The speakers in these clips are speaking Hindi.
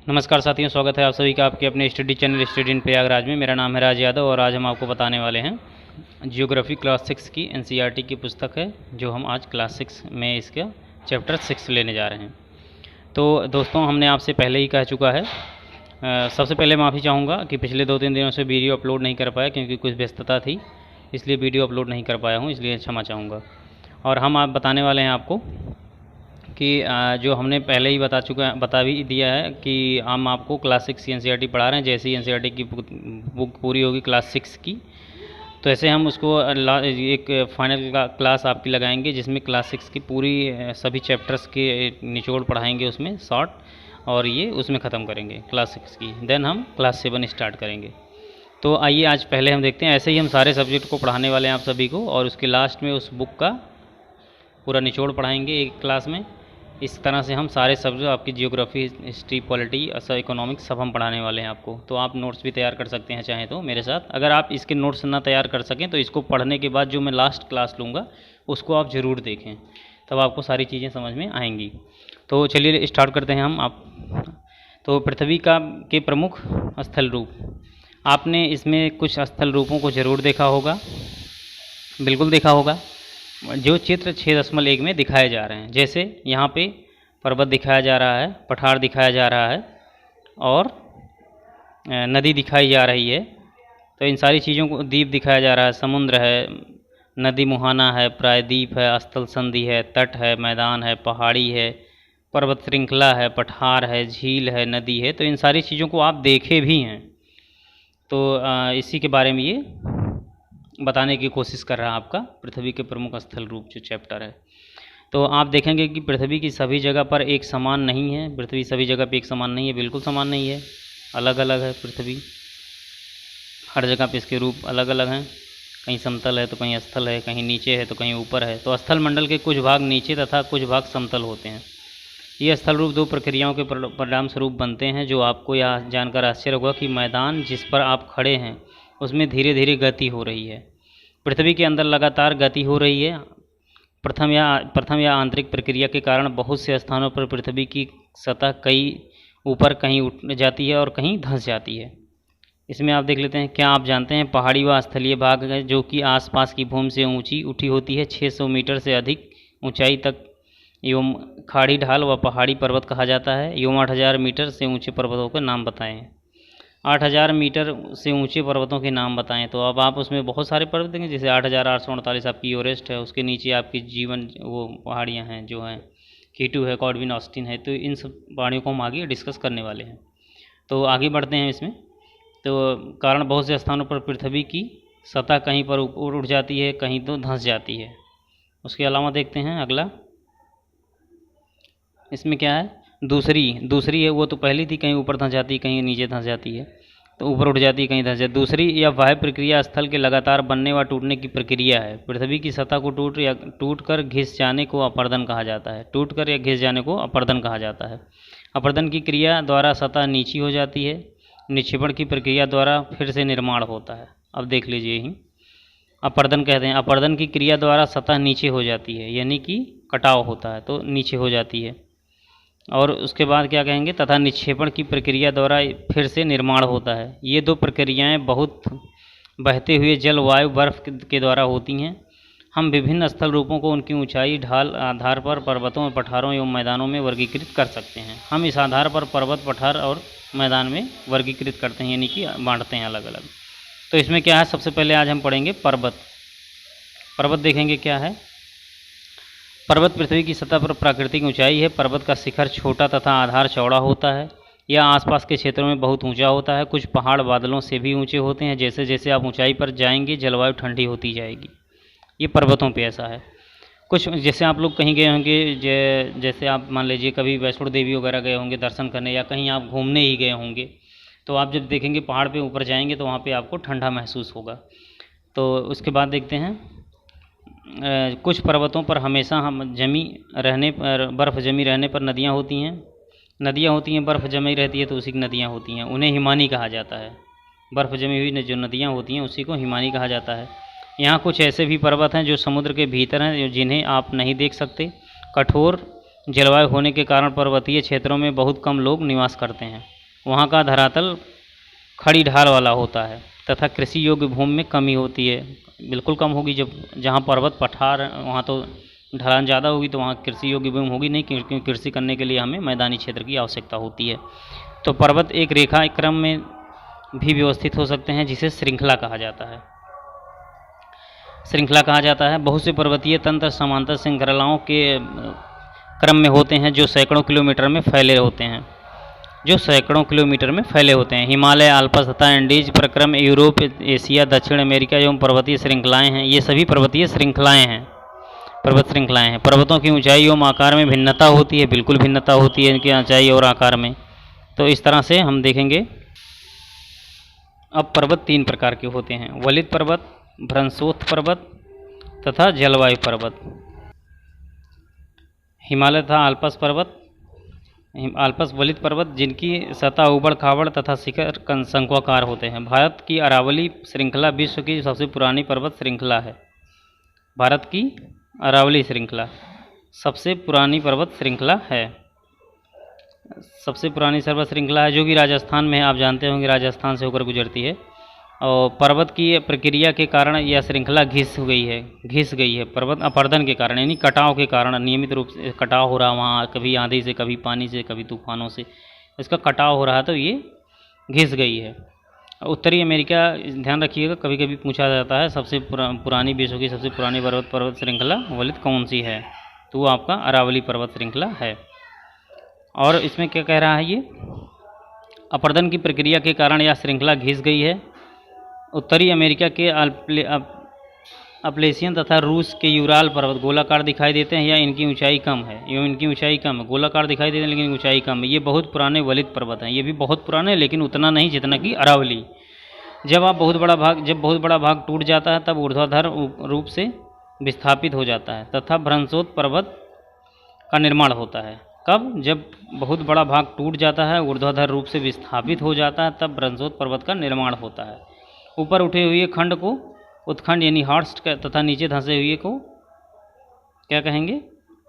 नमस्कार साथियों, स्वागत है आप सभी का आपके अपने study channel study in Prayagraj में। मेरा नाम है राज यादव और आज हम आपको बताने वाले हैं जियोग्राफी क्लास 6 की एनसीईआरटी की पुस्तक है, जो हम आज क्लास 6 में इसका चैप्टर 6 लेने जा रहे हैं। तो दोस्तों, हमने आपसे पहले ही कह चुका है, सबसे पहले माफ़ी चाहूँगा कि पिछले 2-3 दिनों से वीडियो अपलोड नहीं कर पाया क्योंकि कुछ व्यस्तता थी, इसलिए वीडियो अपलोड नहीं कर पाया हूँ, इसलिए क्षमा चाहूँगा। और हम आप बताने वाले हैं आपको कि जो हमने पहले ही बता भी दिया है कि हम आपको क्लास 6 एनसीईआरटी पढ़ा रहे हैं। जैसे ही एनसीईआरटी की बुक पूरी होगी क्लास 6 की, तो ऐसे हम उसको एक फाइनल क्लास आपकी लगाएंगे जिसमें क्लास 6 की पूरी सभी चैप्टर्स के निचोड़ पढ़ाएंगे उसमें शॉर्ट, और ये उसमें ख़त्म करेंगे क्लास 6 की। देन हम क्लास 7 स्टार्ट करेंगे। तो आइए आज पहले हम देखते हैं, ऐसे ही हम सारे सब्जेक्ट को पढ़ाने वाले हैं आप सभी को, और उसके लास्ट में उस बुक का पूरा निचोड़ पढ़ाएंगे एक क्लास में। इस तरह से हम सारे सब्जेक्ट आपकी जियोग्राफी, हिस्ट्री, पॉलिटी, इकोनॉमिक्स सब हम पढ़ाने वाले हैं आपको। तो आप नोट्स भी तैयार कर सकते हैं चाहें तो मेरे साथ। अगर आप इसके नोट्स ना तैयार कर सकें तो इसको पढ़ने के बाद जो मैं लास्ट क्लास लूँगा उसको आप ज़रूर देखें, तब आपको सारी चीज़ें समझ में आएंगी। तो चलिए स्टार्ट करते हैं हम। तो पृथ्वी के प्रमुख स्थल रूप, आपने इसमें कुछ स्थल रूपों को ज़रूर देखा होगा, बिल्कुल देखा होगा, जो चित्र 6.1 में दिखाए जा रहे हैं। जैसे यहाँ पे पर्वत दिखाया जा रहा है, पठार दिखाया जा रहा है और नदी दिखाई जा रही है। तो इन सारी चीज़ों को, द्वीप दिखाया जा रहा है, समुद्र है, नदी मुहाना है, प्रायद्वीप है, स्थल संधि है, तट है, मैदान है, पहाड़ी है, पर्वत श्रृंखला है, पठार है, झील है, नदी है। तो इन सारी चीज़ों को आप देखे भी हैं। तो इसी के बारे में ये बताने की कोशिश कर रहा है आपका पृथ्वी के प्रमुख स्थल रूप जो चैप्टर है। तो आप देखेंगे कि पृथ्वी की सभी जगह पर एक समान नहीं है, पृथ्वी सभी जगह पे एक समान नहीं है, बिल्कुल समान नहीं है, अलग अलग है पृथ्वी। हर जगह पे इसके रूप अलग अलग हैं, कहीं समतल है तो कहीं स्थल है, कहीं नीचे है तो कहीं ऊपर है। तो स्थल मंडल के कुछ भाग नीचे तथा कुछ भाग समतल होते हैं। ये स्थल रूप दो प्रक्रियाओं के परिणाम स्वरूप बनते हैं, जो आपको यह जानकर आश्चर्य होगा कि मैदान जिस पर आप खड़े हैं उसमें धीरे धीरे गति हो रही है। पृथ्वी के अंदर लगातार गति हो रही है। प्रथम या आंतरिक प्रक्रिया के कारण बहुत से स्थानों पर पृथ्वी की सतह कहीं ऊपर कहीं उठ जाती है और कहीं धंस जाती है। इसमें आप देख लेते हैं, क्या आप जानते हैं पहाड़ी व स्थलीय भाग है जो कि आसपास की भूमि से ऊंची उठी होती है 600 मीटर से अधिक ऊंचाई तक एवं खाड़ी ढाल व पहाड़ी पर्वत कहा जाता है। एवं 8000 मीटर से ऊंचे पर्वतों के नाम बताएं। 8000 मीटर से ऊंचे पर्वतों के नाम बताएं। तो अब आप उसमें बहुत सारे पर्वत देंगे, जैसे 8848 आपकी एवरेस्ट है, उसके नीचे आपकी जीवन वो पहाड़ियाँ हैं जो हैं, K2 है, कॉडविन ऑस्टिन है। तो इन सब पहाड़ियों को हम आगे डिस्कस करने वाले हैं। तो आगे बढ़ते हैं इसमें। तो कारण बहुत से स्थानों पर पृथ्वी की सतह कहीं पर ऊपर उठ जाती है, कहीं तो धंस जाती है। उसके अलावा देखते हैं अगला, इसमें क्या है, दूसरी है, वो तो पहली थी, कहीं ऊपर धंस जाती है, कहीं नीचे धंस जाती है, तो ऊपर उठ जाती है, कहीं धंस जाती है। दूसरी या वाह्य प्रक्रिया स्थल के लगातार बनने व टूटने की प्रक्रिया है। पृथ्वी की सतह को टूट कर घिस जाने को अपर्दन कहा जाता है। टूट कर या घिस जाने को अपर्दन कहा जाता है। अपर्दन की क्रिया द्वारा सतह नीची हो जाती है। निक्षेपण की प्रक्रिया द्वारा फिर से निर्माण होता है। अब देख लीजिए, यही अपर्दन कहते हैं। अपर्दन की क्रिया द्वारा सतह नीचे हो जाती है, यानी कि कटाव होता है तो नीचे हो जाती है। और उसके बाद क्या कहेंगे, तथा निक्षेपण की प्रक्रिया द्वारा फिर से निर्माण होता है। ये दो प्रक्रियाएं बहुत बहते हुए जल, वायु, बर्फ के द्वारा होती हैं। हम विभिन्न स्थल रूपों को उनकी ऊंचाई, ढाल आधार पर पर्वतों, पठारों एवं मैदानों में वर्गीकृत कर सकते हैं। हम इस आधार पर पर्वत, पठार और मैदान में वर्गीकृत करते हैं, यानी कि बांटते हैं अलग अलग। तो इसमें क्या है, सबसे पहले आज हम पढ़ेंगे पर्वत देखेंगे क्या है। पर्वत पृथ्वी की सतह पर प्राकृतिक ऊंचाई है। पर्वत का शिखर छोटा तथा आधार चौड़ा होता है। यह आसपास के क्षेत्रों में बहुत ऊंचा होता है। कुछ पहाड़ बादलों से भी ऊंचे होते हैं। जैसे जैसे आप ऊंचाई पर जाएंगे जलवायु ठंडी होती जाएगी। ये पर्वतों पे ऐसा है। कुछ जैसे आप लोग कहीं गए होंगे, जैसे आप मान लीजिए कभी वैष्णो देवी वगैरह गए होंगे दर्शन करने, या कहीं आप घूमने ही गए होंगे, तो आप जब देखेंगे पहाड़ पे ऊपर जाएंगे तो वहाँ पे आपको ठंडा महसूस होगा। तो उसके बाद देखते हैं, कुछ पर्वतों पर हमेशा बर्फ़ जमी रहने पर नदियाँ होती हैं। बर्फ़ जमी रहती है तो उसी की नदियाँ होती हैं। उन्हें हिमानी कहा जाता है। बर्फ़ जमी हुई जो नदियाँ होती हैं उसी को हिमानी कहा जाता है। यहाँ कुछ ऐसे भी पर्वत हैं जो समुद्र के भीतर हैं, जिन्हें आप नहीं देख सकते। कठोर जलवायु होने के कारण पर्वतीय क्षेत्रों में बहुत कम लोग निवास करते हैं। वहाँ का धरातल खड़ी ढाल वाला होता है तथा कृषि योग्य भूमि में कमी होती है, बिल्कुल कम होगी। जब जहाँ पर्वत पठार वहाँ तो ढलान ज़्यादा होगी, तो वहाँ कृषि योग्य भूमि होगी नहीं, क्योंकि कृषि करने के लिए हमें मैदानी क्षेत्र की आवश्यकता होती है। तो पर्वत एक रेखा क्रम में भी व्यवस्थित हो सकते हैं, जिसे श्रृंखला कहा जाता है। श्रृंखला कहा जाता है। बहुत से पर्वतीय तंत्र समांतर श्रृंखलाओं के क्रम में होते हैं, जो सैकड़ों किलोमीटर में फैले होते हैं। हिमालय, आल्प्स तथा एंडीज प्रक्रम, यूरोप, एशिया, दक्षिण अमेरिका एवं पर्वतीय श्रृंखलाएं हैं। ये सभी पर्वतीय श्रृंखलाएं हैं, पर्वत श्रृंखलाएं हैं। पर्वतों की ऊंचाई एवं आकार में भिन्नता होती है, बिल्कुल भिन्नता होती है इनकी ऊंचाई और आकार में। तो इस तरह से हम देखेंगे। अब पर्वत 3 प्रकार के होते हैं: वलित पर्वत, भ्रंशोत्थ पर्वत तथा जलवायु पर्वत। हिमालय तथा आल्प्स पर्वत, आल्प्स वलित पर्वत, जिनकी सतह उबड़ खाबड़ तथा शिखर शंक्वाकार होते हैं। भारत की अरावली श्रृंखला विश्व की सबसे पुरानी पर्वत श्रृंखला है। भारत की अरावली श्रृंखला सबसे पुरानी पर्वत श्रृंखला है, सबसे पुरानी पर्वत श्रृंखला है, जो कि राजस्थान में है। आप जानते होंगे राजस्थान से होकर गुजरती है। और पर्वत की प्रक्रिया के कारण यह श्रृंखला घिस गई है पर्वत अपरदन के कारण, यानी कटाव के कारण। नियमित रूप से कटाव हो रहा वहाँ, कभी आंधी से, कभी पानी से, कभी तूफानों से इसका कटाव हो रहा, तो ये घिस गई है। उत्तरी अमेरिका, ध्यान रखिएगा, कभी कभी पूछा जाता है सबसे पुरानी विश्व की सबसे पुरानी पर्वत श्रृंखला वलित कौन सी है, तो वो आपका अरावली पर्वत श्रृंखला है। और इसमें क्या कह रहा है, ये अपरदन की प्रक्रिया के कारण यह श्रृंखला घिस गई है। उत्तरी अमेरिका के अपलेशियन तथा रूस के यूराल पर्वत गोलाकार दिखाई देते हैं, या इनकी ऊंचाई कम है। गोलाकार दिखाई देते हैं लेकिन ऊंचाई कम है। ये बहुत पुराने वलित पर्वत हैं। ये भी बहुत पुराने, लेकिन उतना नहीं जितना कि अरावली। जब बहुत बड़ा भाग टूट जाता है, तब ऊर्ध्वाधर रूप से विस्थापित हो जाता है तथा भ्रंशोत्थ पर्वत का निर्माण होता है। कब? जब बहुत बड़ा भाग टूट जाता है, ऊर्ध्वाधर रूप से विस्थापित हो जाता है, तब भ्रंशोत्थ पर्वत का निर्माण होता है। ऊपर उठे हुए खंड को उत्खंड यानी हॉर्स्ट तथा नीचे धंसे हुए को क्या कहेंगे?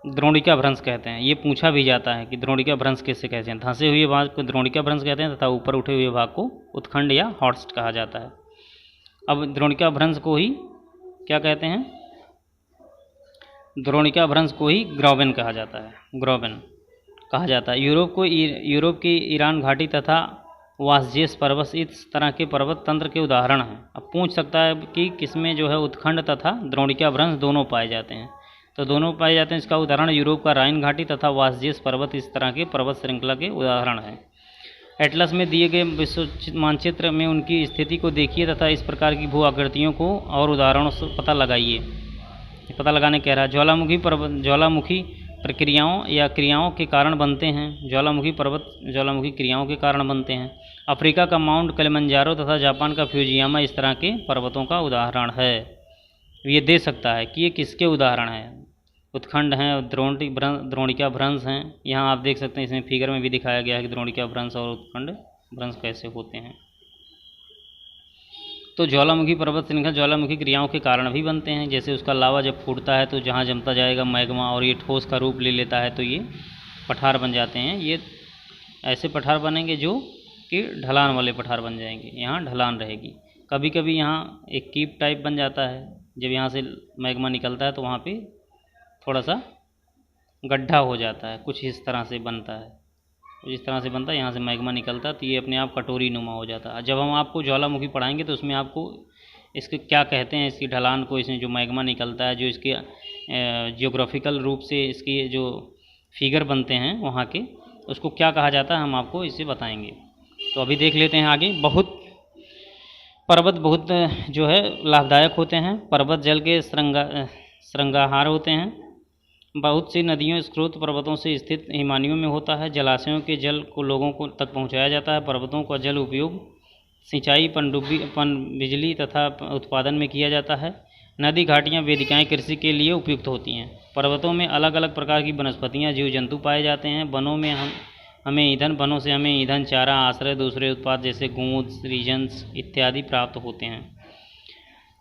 द्रोणिका भ्रंश कहते हैं। ये पूछा भी जाता है कि द्रोणिका भ्रंश कैसे कहते हैं। धंसे हुए भाग को द्रोणिका भ्रंश कहते हैं तथा ऊपर उठे हुए भाग को उत्खंड या हॉर्स्ट कहा जाता है। अब द्रोणिका भ्रंश को ही क्या कहते हैं? द्रोणिका भ्रंश को ही ग्रॉबेन कहा जाता है। यूरोप की ईरान घाटी तथा वासजेस पर्वत इस तरह के पर्वत तंत्र के उदाहरण हैं। अब पूछ सकता है कि किसमें जो है उत्खंड तथा द्रोणिका भ्रंश दोनों पाए जाते हैं, तो दोनों पाए जाते हैं। इसका उदाहरण यूरोप का राइन घाटी तथा वासजेस पर्वत इस तरह के पर्वत श्रृंखला के उदाहरण हैं। एटलस में दिए गए विश्व मानचित्र में उनकी स्थिति को देखिए तथा इस प्रकार की भू आकृतियों को और उदाहरणों से पता लगाने कह रहा है। ज्वालामुखी प्रक्रियाओं या क्रियाओं के कारण बनते हैं। ज्वालामुखी क्रियाओं के कारण बनते हैं। अफ्रीका का माउंट किलिमंजारो तथा जापान का फ्यूजियामा इस तरह के पर्वतों का उदाहरण है। ये दे सकता है कि ये किसके उदाहरण हैं। उत्खंड हैं, द्रोणिका भ्रंश हैं। यहाँ आप देख सकते हैं, इसमें फिगर में भी दिखाया गया है कि द्रोणिका भ्रंश और उत्खंड भ्रंश कैसे होते हैं। तो ज्वालामुखी पर्वत श्रृंखला ज्वालामुखी क्रियाओं के कारण भी बनते हैं। जैसे उसका लावा जब फूटता है तो जहाँ जमता जाएगा मैग्मा और ये ठोस का रूप ले लेता है, तो ये पठार बन जाते हैं। ये ऐसे पठार बनेंगे जो कि ढलान वाले पठार बन जाएंगे। यहाँ ढलान रहेगी। कभी कभी यहाँ एक कीप टाइप बन जाता है। जब यहाँ से मैग्मा निकलता है तो वहाँ पे थोड़ा सा गड्ढा हो जाता है, कुछ इस तरह से बनता है। यहाँ से मैग्मा निकलता है तो ये अपने आप कटोरी नुमा हो जाता है। जब हम आपको ज्वालामुखी पढ़ाएंगे तो उसमें आपको इसके क्या कहते हैं, इसकी ढलान को, इसमें जो मैग्मा निकलता है, जो इसके जियोग्राफिकल रूप से इसकी जो फिगर बनते हैं वहाँ के, उसको क्या कहा जाता है, हम आपको इसे बताएंगे। तो अभी देख लेते हैं आगे। पर्वत बहुत जो है लाभदायक होते हैं। पर्वत जल के श्रृंगाहार होते हैं। बहुत सी नदियों स्रोत पर्वतों से स्थित हिमानियों में होता है। जलाशयों के जल को लोगों को तक पहुंचाया जाता है। पर्वतों का जल उपयोग सिंचाई, बिजली तथा उत्पादन में किया जाता है। नदी, घाटियाँ, वेदिकाएं कृषि के लिए उपयुक्त होती हैं। पर्वतों में अलग अलग प्रकार की वनस्पतियाँ, जीव जंतु पाए जाते हैं। वनों से हमें ईंधन, चारा, आश्रय, दूसरे उत्पाद जैसे गोंद, रीजन्स इत्यादि प्राप्त होते हैं।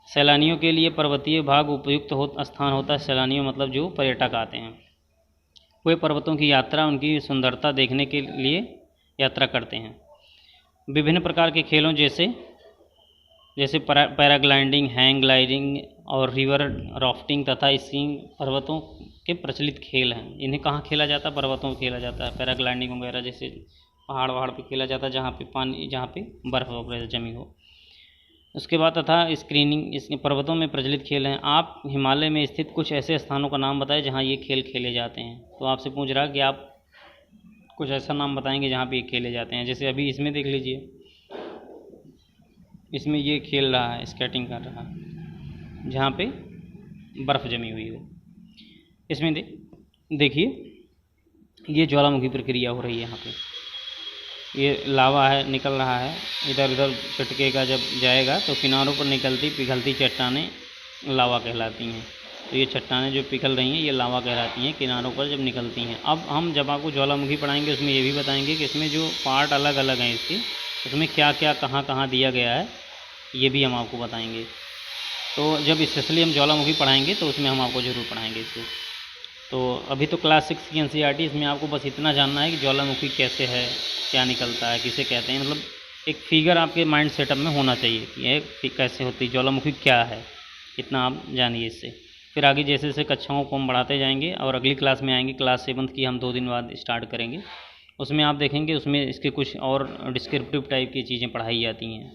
सैलानियों के लिए पर्वतीय भाग उपयुक्त स्थान होता है। सैलानियों मतलब जो पर्यटक आते हैं, वे पर्वतों की यात्रा, उनकी सुंदरता देखने के लिए यात्रा करते हैं। विभिन्न प्रकार के खेलों जैसे पैराग्लाइडिंग, हैंग ग्लाइडिंग और रिवर राफ्टिंग तथा स्कीइंग पर्वतों के प्रचलित खेल हैं। इन्हें कहाँ खेला जाता है? पर्वतों में खेला जाता है। पैराग्लाइडिंग वगैरह जैसे पहाड़ पे खेला जाता है, जहाँ पे बर्फ़ वगैरह जमी हो। उसके बाद तथा स्क्रीनिंग, इस पर्वतों में प्रचलित खेल हैं। आप हिमालय में स्थित कुछ ऐसे स्थानों का नाम बताएं जहाँ ये खेल खेले जाते हैं। तो आपसे पूछ रहा कि आप कुछ ऐसा नाम बताएंगे जहाँ पे ये खेले जाते हैं। जैसे अभी इसमें देख लीजिए, इसमें ये खेल रहा है, स्केटिंग कर रहा है जहाँ पे बर्फ़ जमी हुई हो। इसमें देखिए ये ज्वालामुखी प्रक्रिया हो रही है। यहाँ पे ये लावा है, निकल रहा है, इधर उधर चटकेगा, जब जाएगा तो किनारों पर निकलती पिघलती चट्टानें लावा कहलाती हैं। तो ये चट्टानें जो पिघल रही हैं ये लावा कहलाती हैं किनारों पर जब निकलती हैं। अब हम जब आपको ज्वालामुखी पढ़ाएंगे उसमें ये भी बताएंगे कि इसमें जो पार्ट अलग अलग हैं इसके, उसमें क्या क्या कहाँ कहाँ दिया गया है, ये भी हम आपको बताएंगे। तो जब स्पेशली हम ज्वालामुखी पढ़ाएंगे तो उसमें हम आपको ज़रूर पढ़ाएंगे इसको। तो अभी तो क्लास 6 की NCERT, इसमें आपको बस इतना जानना है कि ज्वालामुखी कैसे है, क्या निकलता है, किसे कहते हैं। मतलब एक फिगर आपके माइंड सेटअप में होना चाहिए कि ये कैसे होती है, ज्वालामुखी क्या है, इतना आप जानिए इससे। फिर आगे जैसे जैसे कक्षाओं को हम बढ़ाते जाएंगे और अगली क्लास में आएंगे, क्लास 7 की हम 2 दिन बाद स्टार्ट करेंगे। उसमें आप देखेंगे उसमें इसके कुछ और डिस्क्रिप्टिव टाइप की चीज़ें पढ़ाई जाती हैं।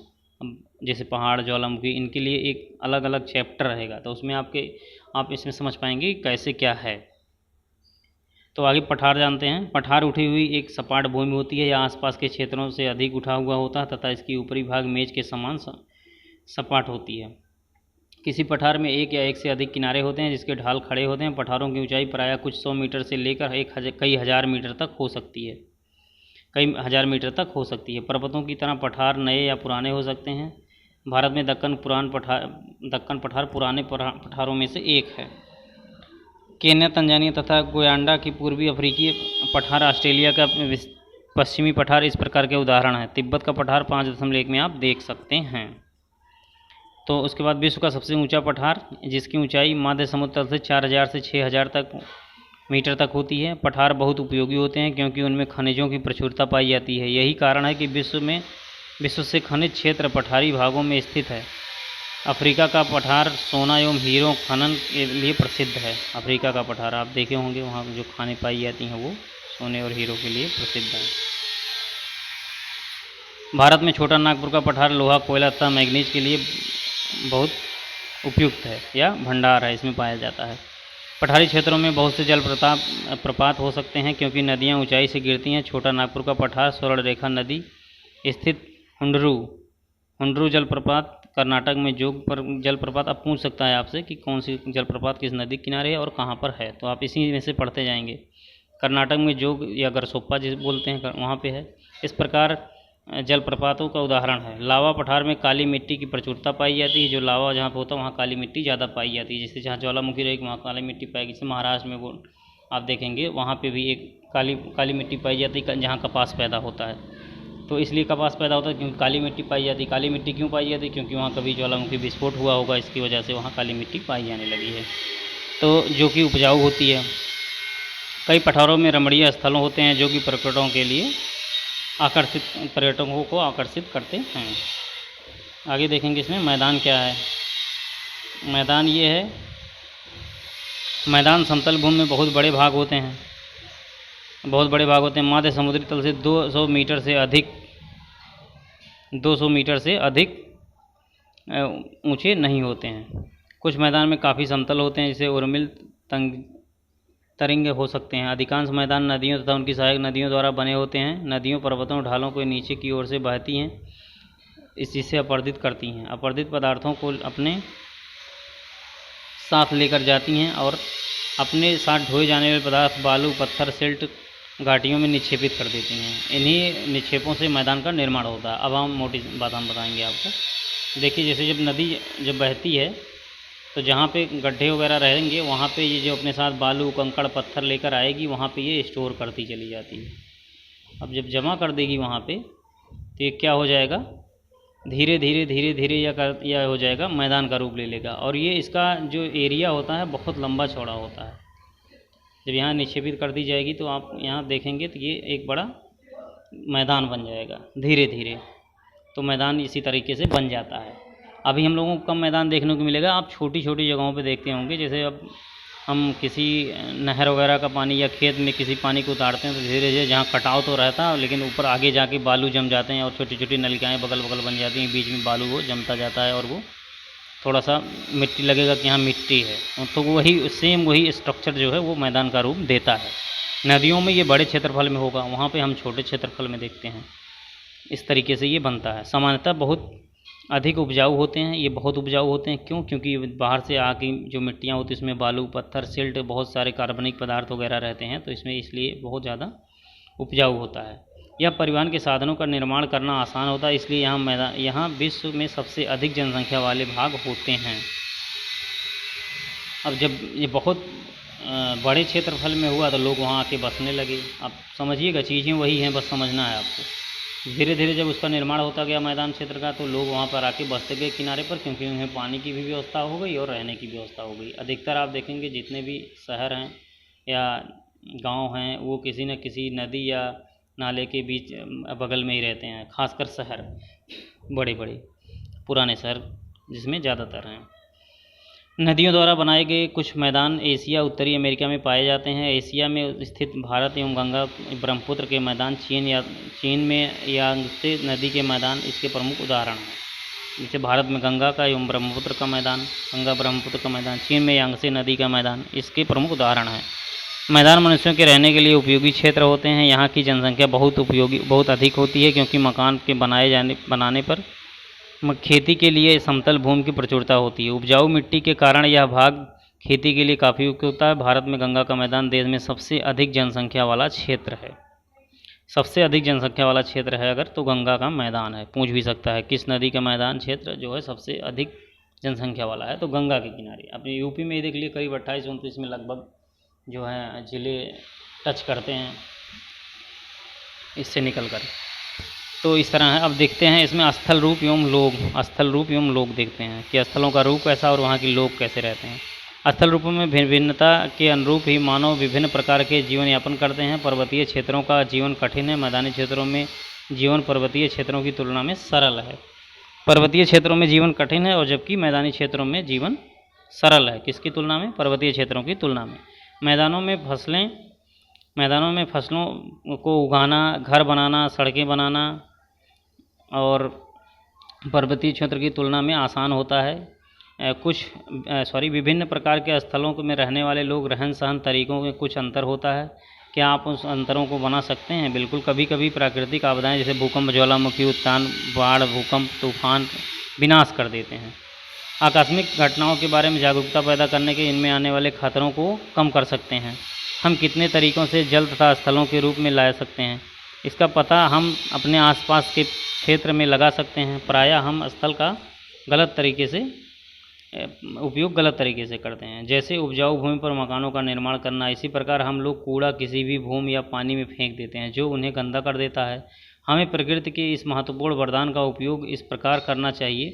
जैसे पहाड़, ज्वालामुखी, इनके लिए एक अलग अलग चैप्टर रहेगा, तो उसमें आप इसमें समझ पाएंगे कैसे क्या है। तो आगे पठार जानते हैं। पठार उठी हुई एक सपाट भूमि होती है या आसपास के क्षेत्रों से अधिक उठा हुआ होता है तथा इसकी ऊपरी भाग मेज के समान सपाट होती है। किसी पठार में एक या एक से अधिक किनारे होते हैं जिसके ढाल खड़े होते हैं। पठारों की ऊंचाई प्रायः कुछ 100 मीटर से लेकर कई हज़ार मीटर तक हो सकती है। पर्वतों की तरह पठार नए या पुराने हो सकते हैं। भारत में दक्कन पठार पुराने पठारों में से एक है। केन्या, तंजानिया तथा गुयांडा की पूर्वी अफ्रीकी पठार, ऑस्ट्रेलिया का पश्चिमी पठार इस प्रकार के उदाहरण हैं। तिब्बत का पठार 5.1 में आप देख सकते हैं। तो उसके बाद विश्व का सबसे ऊंचा पठार, जिसकी ऊंचाई माध्य समुद्र तल से 4000 से 6000 मीटर तक होती है। पठार बहुत उपयोगी होते हैं क्योंकि उनमें खनिजों की प्रचुरता पाई जाती है। यही कारण है कि विश्व से खनिज क्षेत्र पठारी भागों में स्थित है। अफ्रीका का पठार सोना एवं हीरो खनन के लिए प्रसिद्ध है। अफ्रीका का पठार आप देखे होंगे, वहाँ जो खाने पाई जाती हैं वो सोने और हीरो के लिए प्रसिद्ध है। भारत में छोटा नागपुर का पठार लोहा, कोयला तथा मैग्नीज के लिए बहुत उपयुक्त है या भंडार है, इसमें पाया जाता है। पठारी क्षेत्रों में बहुत से प्रपात हो सकते हैं क्योंकि नदियाँ ऊंचाई से गिरती हैं। छोटा नागपुर का पठार स्वर्ण रेखा नदी स्थित हुंडरू जलप्रपात कर्नाटक में जोग पर जलप्रपात। अब पूछ सकता है आपसे कि कौन सी जलप्रपात किस नदी किनारे है और कहाँ पर है, तो आप इसी में से पढ़ते जाएंगे। कर्नाटक में जोग या गरसोप्पा जिसे बोलते हैं वहाँ पे है। इस प्रकार जलप्रपातों का उदाहरण है। लावा पठार में काली मिट्टी की प्रचुरता पाई जाती है। जो लावा जहाँ पे होता है वहाँ काली मिट्टी ज़्यादा पाई जाती है। जैसे जहाँ ज्वालामुखी रहेगी वहाँ काली मिट्टी पाएगी। जैसे महाराष्ट्र में वो आप देखेंगे वहाँ पे भी एक काली मिट्टी पाई जाती है जहाँ कपास पैदा होता है। तो इसलिए कपास पैदा होता है क्योंकि काली मिट्टी पाई जाती है। काली मिट्टी क्यों पाई जाती है? क्योंकि वहाँ कभी ज्वालामुखी विस्फोट हुआ होगा, इसकी वजह से वहाँ काली मिट्टी पाई जाने लगी है, तो जो कि उपजाऊ होती है। कई पठारों में रमणीय स्थल होते हैं जो कि पर्यटकों को आकर्षित करते हैं। आगे देखेंगे इसमें मैदान क्या है। मैदान ये है, मैदान समतल भूमि में बहुत बड़े भाग होते हैं। माध्य समुद्री तल से 200 मीटर से अधिक ऊंचे नहीं होते हैं। कुछ मैदान में काफ़ी समतल होते हैं जिसे उर्मिल तरिंग हो सकते हैं। अधिकांश मैदान नदियों तथा उनकी सहायक नदियों द्वारा बने होते हैं। नदियों पर्वतों ढालों के नीचे की ओर से बहती हैं, इस चीज़ से अपरदित करती हैं। अपरदित पदार्थों को अपने साथ लेकर जाती हैं और अपने साथ ढोए जाने वाले पदार्थ बालू, पत्थर, सिल्ट घाटियों में निक्षेपित कर देती हैं। इन्हीं निक्षेपों से मैदान का निर्माण होता है। अब हम मोटी बात हम बताएंगे आपको। देखिए जैसे जब नदी जब बहती है तो जहाँ पे गड्ढे वगैरह रहेंगे वहाँ पे ये जो अपने साथ बालू, कंकड़, पत्थर लेकर आएगी, वहाँ पे ये स्टोर करती चली जाती है। अब जब जमा कर देगी वहाँ पे तो ये क्या हो जाएगा, धीरे धीरे या हो जाएगा, मैदान का रूप ले लेगा। और ये इसका जो एरिया होता है बहुत लंबा चौड़ा होता है। जब यहाँ निक्षेपित कर दी जाएगी तो आप यहाँ देखेंगे तो ये एक बड़ा मैदान बन जाएगा धीरे धीरे। तो मैदान इसी तरीके से बन जाता है। अभी हम लोगों को कम मैदान देखने को मिलेगा, आप छोटी छोटी जगहों पे देखते होंगे। जैसे अब हम किसी नहर वगैरह का पानी या खेत में किसी पानी को उतारते हैं तो धीरे धीरे जहाँ कटाव तो रहता है, लेकिन ऊपर आगे जाके बालू जम जाते हैं और छोटी छोटी नलिकाएँ बगल बगल बन जाती हैं, बीच में बालू वो जमता जाता है और वो थोड़ा सा मिट्टी लगेगा कि यहाँ मिट्टी है, तो वही सेम वही स्ट्रक्चर जो है वो मैदान का रूप देता है। नदियों में ये बड़े क्षेत्रफल में होगा, वहाँ पे हम छोटे क्षेत्रफल में देखते हैं। इस तरीके से ये बनता है। सामान्यतः बहुत अधिक उपजाऊ होते हैं, ये बहुत उपजाऊ होते हैं। क्यों? क्योंकि बाहर से आके जो मिट्टियाँ होती हैं इसमें बालू, पत्थर, सिल्ट, बहुत सारे कार्बनिक पदार्थ वगैरह रहते हैं, तो इसमें इसलिए बहुत ज़्यादा उपजाऊ होता है। यह परिवहन के साधनों का निर्माण करना आसान होता है, इसलिए यहाँ विश्व में सबसे अधिक जनसंख्या वाले भाग होते हैं। अब जब ये बहुत बड़े क्षेत्रफल में हुआ तो लोग वहाँ आके बसने लगे। अब समझिएगा, चीज़ें वही हैं, बस समझना है आपको। धीरे धीरे जब उसका निर्माण होता गया मैदान क्षेत्र का, तो लोग वहाँ पर आके बसते गए किनारे पर, क्योंकि उन्हें पानी की भी व्यवस्था हो गई और रहने की व्यवस्था हो गई। अधिकतर आप देखेंगे जितने भी शहर हैं या गांव हैं वो किसी न किसी नदी या नाले के बीच बगल में ही रहते हैं। खासकर शहर, बड़े बड़े पुराने शहर जिसमें ज़्यादातर हैं। नदियों द्वारा बनाए गए कुछ मैदान एशिया, उत्तरी अमेरिका में पाए जाते हैं। एशिया में स्थित भारत एवं गंगा ब्रह्मपुत्र के मैदान, चीन में यांगत्से नदी के मैदान इसके प्रमुख उदाहरण हैं। जैसे भारत में गंगा का एवं ब्रह्मपुत्र का मैदान, गंगा ब्रह्मपुत्र का मैदान, चीन में यांगत्से नदी का मैदान इसके प्रमुख उदाहरण हैं। मैदान मनुष्यों के रहने के लिए उपयोगी क्षेत्र होते हैं। यहाँ की जनसंख्या बहुत अधिक होती है, क्योंकि मकान के बनाने पर खेती के लिए समतल भूमि की प्रचुरता होती है। उपजाऊ मिट्टी के कारण यह भाग खेती के लिए काफ़ी उपयुक्त होता है। भारत में गंगा का मैदान देश में सबसे अधिक जनसंख्या वाला क्षेत्र है। सबसे अधिक जनसंख्या वाला क्षेत्र है अगर, तो गंगा का मैदान है। पूछ भी सकता है किस नदी का मैदान क्षेत्र जो है सबसे अधिक जनसंख्या वाला है, तो गंगा के किनारे। अपने यूपी में ही देख लिए, करीब 28-29 में लगभग जो है जिले टच करते हैं इससे निकल कर। तो इस तरह है। अब देखते हैं इसमें स्थल रूप एवं लोग देखते हैं कि स्थलों का रूप कैसा और वहाँ के लोग कैसे रहते हैं। स्थल रूपों में भिन्नता के अनुरूप ही मानव विभिन्न प्रकार के जीवन यापन करते हैं। पर्वतीय क्षेत्रों का जीवन कठिन है, मैदानी क्षेत्रों में जीवन पर्वतीय क्षेत्रों की तुलना में सरल है। पर्वतीय क्षेत्रों में जीवन कठिन है और जबकि मैदानी क्षेत्रों में जीवन सरल है। किसकी तुलना में? पर्वतीय क्षेत्रों की तुलना में। मैदानों में फसलों को उगाना, घर बनाना, सड़कें बनाना और पर्वतीय क्षेत्र की तुलना में आसान होता है। विभिन्न प्रकार के स्थलों में रहने वाले लोग रहन सहन तरीकों में कुछ अंतर होता है। क्या आप उस अंतरों को बना सकते हैं? बिल्कुल। कभी कभी प्राकृतिक आपदाएं जैसे भूकंप, ज्वालामुखी, उत्तान, बाढ़, भूकंप, तूफान विनाश कर देते हैं। आकस्मिक घटनाओं के बारे में जागरूकता पैदा करने के इनमें आने वाले खतरों को कम कर सकते हैं। हम कितने तरीकों से जल तथा स्थलों के रूप में ला सकते हैं, इसका पता हम अपने आसपास के क्षेत्र में लगा सकते हैं। प्रायः हम स्थल का गलत तरीके से करते हैं, जैसे उपजाऊ भूमि पर मकानों का निर्माण करना। इसी प्रकार हम लोग कूड़ा किसी भी भूमि या पानी में फेंक देते हैं, जो उन्हें गंदा कर देता है। हमें प्रकृति के इस महत्वपूर्ण वरदान का उपयोग इस प्रकार करना चाहिए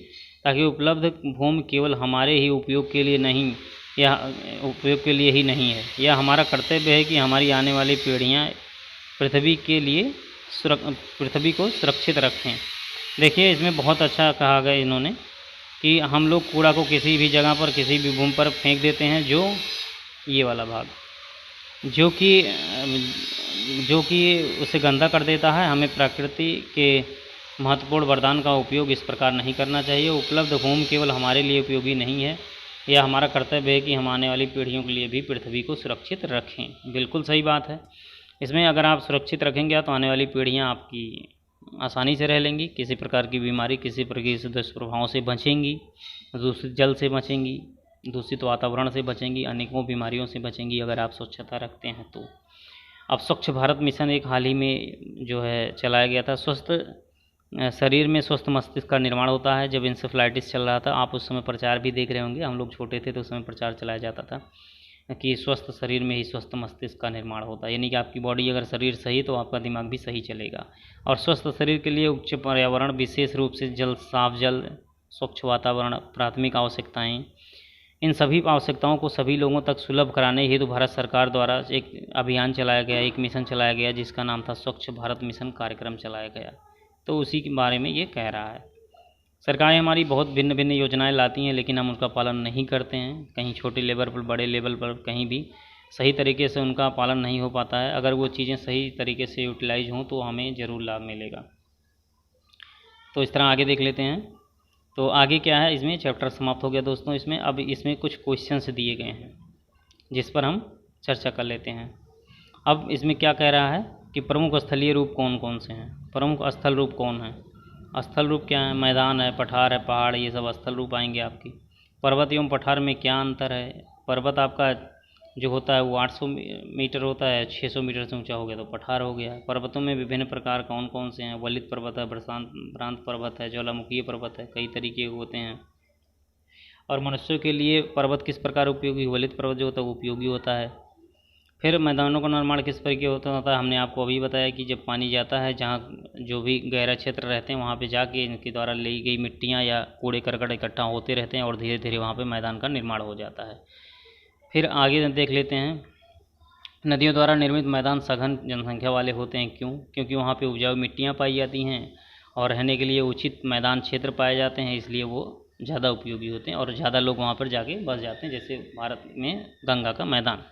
ताकि उपलब्ध भूमि केवल हमारे ही उपयोग के लिए ही नहीं है। यह हमारा कर्तव्य है कि हमारी आने वाली पीढ़ियाँ पृथ्वी को सुरक्षित रखें। देखिए, इसमें बहुत अच्छा कहा गया इन्होंने कि हम लोग कूड़ा को किसी भी जगह पर, किसी भी भूमि पर फेंक देते हैं, जो ये वाला भाग जो कि उसे गंदा कर देता है। हमें प्रकृति के महत्वपूर्ण वरदान का उपयोग इस प्रकार नहीं करना चाहिए। उपलब्ध भूमि केवल हमारे लिए उपयोगी नहीं है, यह हमारा कर्तव्य है कि हम आने वाली पीढ़ियों के लिए भी पृथ्वी को सुरक्षित रखें। बिल्कुल सही बात है। इसमें अगर आप सुरक्षित रखेंगे तो आने वाली पीढ़ियाँ आपकी आसानी से रह लेंगी, किसी प्रकार की बीमारी, किसी प्रकार के दुष्प्रभावों से बचेंगी, दूषित जल से बचेंगी, दूषित वातावरण से बचेंगी, अनेकों बीमारियों से बचेंगी अगर आप स्वच्छता रखते हैं तो। अब स्वच्छ भारत मिशन एक हाल ही में जो है चलाया गया था। स्वस्थ शरीर में स्वस्थ मस्तिष्क का निर्माण होता है। जब इंसेफ्लाइटिस चल रहा था, आप उस समय प्रचार भी देख रहे होंगे, हम लोग छोटे थे तो उस समय प्रचार चलाया जाता था कि स्वस्थ शरीर में ही स्वस्थ मस्तिष्क का निर्माण होता है। यानी कि आपकी बॉडी अगर शरीर सही तो आपका दिमाग भी सही चलेगा। और स्वस्थ शरीर के लिए उच्च पर्यावरण, विशेष रूप से साफ जल, स्वच्छ वातावरण प्राथमिक आवश्यकताएं। इन सभी आवश्यकताओं को सभी लोगों तक सुलभ कराने हेतु भारत सरकार द्वारा एक अभियान चलाया गया, एक मिशन चलाया गया जिसका नाम था स्वच्छ भारत मिशन कार्यक्रम चलाया गया। तो उसी के बारे में ये कह रहा है। सरकारें हमारी बहुत भिन्न भिन्न योजनाएं लाती हैं, लेकिन हम उसका पालन नहीं करते हैं। कहीं छोटे लेवल पर, बड़े लेवल पर, कहीं भी सही तरीके से उनका पालन नहीं हो पाता है। अगर वो चीज़ें सही तरीके से यूटिलाइज हों तो हमें ज़रूर लाभ मिलेगा। तो इस तरह आगे देख लेते हैं। तो आगे क्या है, इसमें चैप्टर समाप्त हो गया दोस्तों। इसमें अब इसमें कुछ क्वेश्चंस दिए गए हैं जिस पर हम चर्चा कर लेते हैं। अब इसमें क्या कह रहा है कि प्रमुख स्थलीय रूप कौन कौन से हैं। प्रमुख स्थल रूप कौन है? स्थल रूप क्या है? मैदान है, पठार है, पहाड़, ये सब स्थल रूप आएंगे आपकी। पर्वत एवं पठार में क्या अंतर है? पर्वत आपका जो होता है वो 800 मीटर होता है, 600 मीटर से ऊंचा हो गया तो पठार हो गया। पर्वतों में विभिन्न प्रकार कौन कौन से हैं? वलित पर्वत है, भ्रांत पर्वत है, ज्वालामुखीय पर्वत है, कई तरीके के होते हैं। और मनुष्यों के लिए पर्वत किस प्रकार उपयोगी? वलित पर्वत जो होता है वो उपयोगी होता है। फिर मैदानों का निर्माण किस तरीके होता है? हमने आपको अभी बताया कि जब पानी जाता है, जहाँ जो भी गहरा क्षेत्र रहते हैं वहाँ पे जाके इनके द्वारा ली गई मिट्टियाँ या कूड़े करकट इकट्ठा होते रहते हैं और धीरे धीरे वहाँ पे मैदान का निर्माण हो जाता है। फिर आगे देख लेते हैं, नदियों द्वारा निर्मित मैदान सघन जनसंख्या वाले होते हैं। क्यों? क्योंकि वहाँ पे उपजाऊ मिट्टियाँ पाई जाती हैं और रहने के लिए उचित मैदान क्षेत्र पाए जाते हैं, इसलिए वो ज़्यादा उपयोगी होते हैं और ज़्यादा लोग वहाँ पर जाके बस जाते हैं, जैसे भारत में गंगा का मैदान।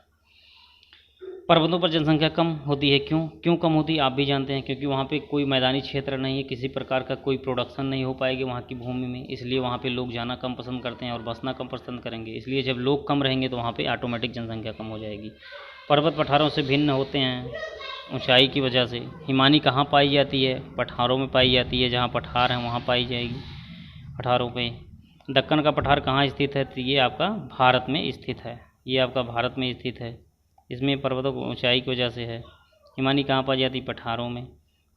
पर्वतों पर जनसंख्या कम होती है। क्यों कम होती है आप भी जानते हैं, क्योंकि वहाँ पे कोई मैदानी क्षेत्र नहीं है, किसी प्रकार का कोई प्रोडक्शन नहीं हो पाएगी वहाँ की भूमि में, इसलिए वहाँ पे लोग जाना कम पसंद करते हैं और बसना कम पसंद करेंगे। इसलिए जब लोग कम रहेंगे तो वहाँ पे ऑटोमेटिक जनसंख्या कम हो जाएगी। पर्वत पठारों से भिन्न होते हैं ऊंचाई की वजह से। हिमानी कहाँ पाई जाती है? पठारों में पाई जाती है, जहाँ पठार हैं वहाँ पाई जाएगी, पठारों पे। दक्कन का पठार कहाँ स्थित है? तो ये आपका भारत में स्थित है, ये आपका भारत में स्थित है। इसमें पर्वतों की ऊंचाई की वजह से है। हिमानी कहाँ पाई जाती है? पठारों में।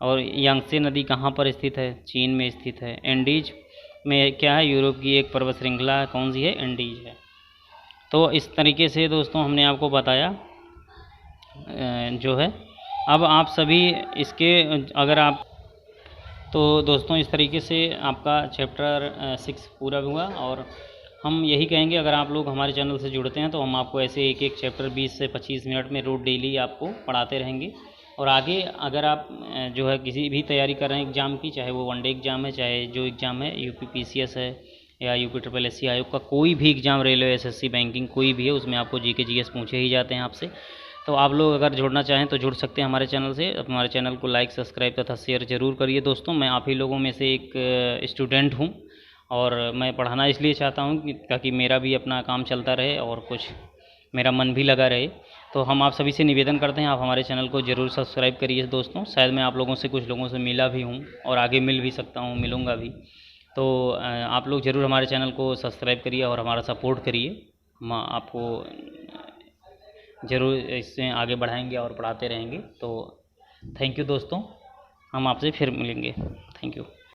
और यांगत्से नदी कहाँ पर स्थित है? चीन में स्थित है। एंडीज में क्या है? यूरोप की एक पर्वत श्रृंखला है, कौन सी है? एंडीज है। तो इस तरीके से दोस्तों हमने आपको बताया जो है। अब आप सभी इसके अगर आप तो दोस्तों इस तरीके से आपका चैप्टर 6 पूरा हुआ। और हम यही कहेंगे, अगर आप लोग हमारे चैनल से जुड़ते हैं तो हम आपको ऐसे एक एक चैप्टर 20 से 25 मिनट में रोज़ डेली आपको पढ़ाते रहेंगे। और आगे अगर आप जो है किसी भी तैयारी कर रहे हैं एग्ज़ाम की, चाहे वो वनडे एग्ज़ाम है, चाहे जो एग्ज़ाम है UPPCS है या UPSSC आयोग का कोई भी एग्ज़ाम, रेलवे, SSC, बैंकिंग, कोई भी है, उसमें आपको GK GS पूछे ही जाते हैं आपसे। तो आप लोग अगर जुड़ना चाहें तो जुड़ सकते हैं हमारे चैनल से। हमारे चैनल को लाइक, सब्सक्राइब तथा शेयर ज़रूर करिए दोस्तों। मैं आप ही लोगों में से एक स्टूडेंट हूँ और मैं पढ़ाना इसलिए चाहता हूँ कि ताकि मेरा भी अपना काम चलता रहे और कुछ मेरा मन भी लगा रहे। तो हम आप सभी से निवेदन करते हैं, आप हमारे चैनल को ज़रूर सब्सक्राइब करिए दोस्तों। शायद मैं आप लोगों से, कुछ लोगों से मिला भी हूँ और आगे मिल भी सकता हूँ, मिलूँगा भी। तो आप लोग ज़रूर हमारे चैनल को सब्सक्राइब करिए और हमारा सपोर्ट करिए। हम आपको ज़रूर इससे आगे बढ़ाएंगे और पढ़ाते रहेंगे। तो थैंक यू दोस्तों, हम आपसे फिर मिलेंगे। Thank you.